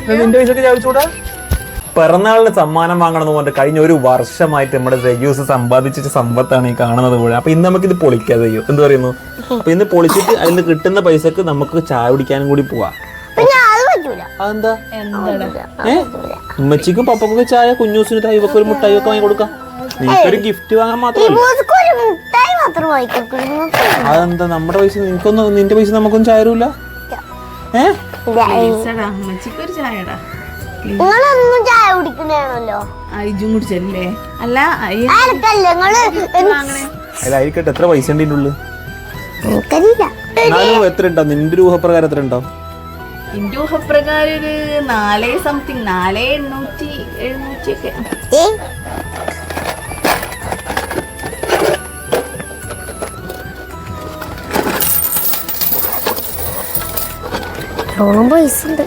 നിന്റെ പൈസ ചാടിച്ചൂടാ? പിറന്നാളിന് സമ്മാനം വാങ്ങണമെന്ന് പറഞ്ഞിട്ട് കഴിഞ്ഞ ഒരു വർഷമായിട്ട് നമ്മുടെ ജയ്യൂസ് സമ്പാദിച്ച സമ്പത്താണ് ഈ കാണുന്നത് കൂടെ. അപ്പൊ ഇന്ന് നമുക്ക് ഇത് പൊളിക്കാതെ ചെയ്യും. എന്ത് പറയുന്നു? അപ്പൊ ഇന്ന് പൊളിച്ചിട്ട് അതിന് കിട്ടുന്ന പൈസക്ക് നമുക്ക് ചായ കുടിക്കാനും കൂടി പോവാ. അതെന്താ? ഉമ്മച്ചിക്കും പപ്പക്കും ചായ, കുഞ്ഞൂസിന് ഇവക്ക് ഒരു മുട്ടായി ഒക്കെ വാങ്ങി കൊടുക്കാം. നിനക്കൊരു ഗിഫ്റ്റ് വാങ്ങാൻ മാത്രമല്ല. അതെന്താ നമ്മുടെ പൈസ നിനക്കൊന്നും, നിന്റെ പൈസ നമുക്കൊന്നും ചായ തരൂല? നിങ്ങളൊന്നും ചായ കുടിക്കണേണല്ലോ. കുടിച്ചല്ലേ? അല്ല ആയിരിക്കട്ടെ. എത്ര പൈസ ഉണ്ട് ഇതിൻ്റെ ഉള്ളിൽ? എനിക്കറിയില്ല. എത്ര ഉണ്ടാവും നിന്റെ ഊഹപ്രകാരം? എത്ര ഉണ്ടാവും? എന്റെ ഊഹപ്രകാരം ഒരു 4 സംതിങ്, 4,800-700 ഒക്കെ. പൈസ ഉണ്ട്.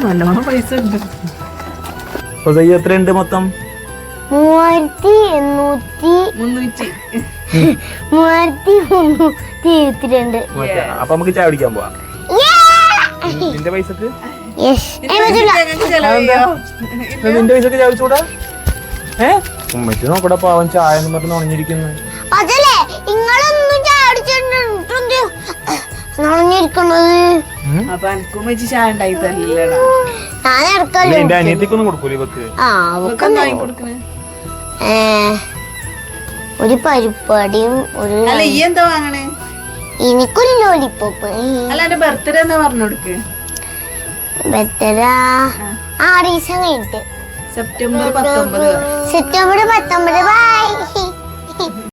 നല്ലോണം പൈസ ഉണ്ട്. എത്രയുണ്ട് മൊത്തം? 3372. അപ്പൊ നമുക്ക് ചായ കുടിക്കാൻ പോവാം. നിന്റെ പൈസക്ക് നിന്റെ പൈസക്ക് ചായ കുടിച്ചൂടാ? ഉമ്മച്ചി നോക്കടാ പാവൻ ചായ എന്ന് പറഞ്ഞ് ഉണഞ്ഞിരിക്കുന്നു. അതല്ലേ നിങ്ങളൊന്നും ചായ കുടിച്ചിട്ടുണ്ട്. അപ്പൊ എനിക്കും വെച്ച് ചായ ഉണ്ടായി തരില്ലടാ. എന്റെ അനിയത്തിക്കൊന്നും കൊടുക്കൂല ഇവക്ക്? ഒരു പരിപ്പാടിയും ഒരു. അല്ല ഈ എന്താ വാങ്ങണേ? എനിക്കൊരു ലോലിപ്പോപ്പ്. അല്ല എന്റെ ബർത്ത്ഡേ എന്താ പറഞ്ഞു കൊടുക്ക്? ബർത്ത്ഡേ 6 ദിവസം കഴിഞ്ഞിട്ട് സെപ്റ്റംബർ 19. സെപ്റ്റംബർ 19. ബൈ.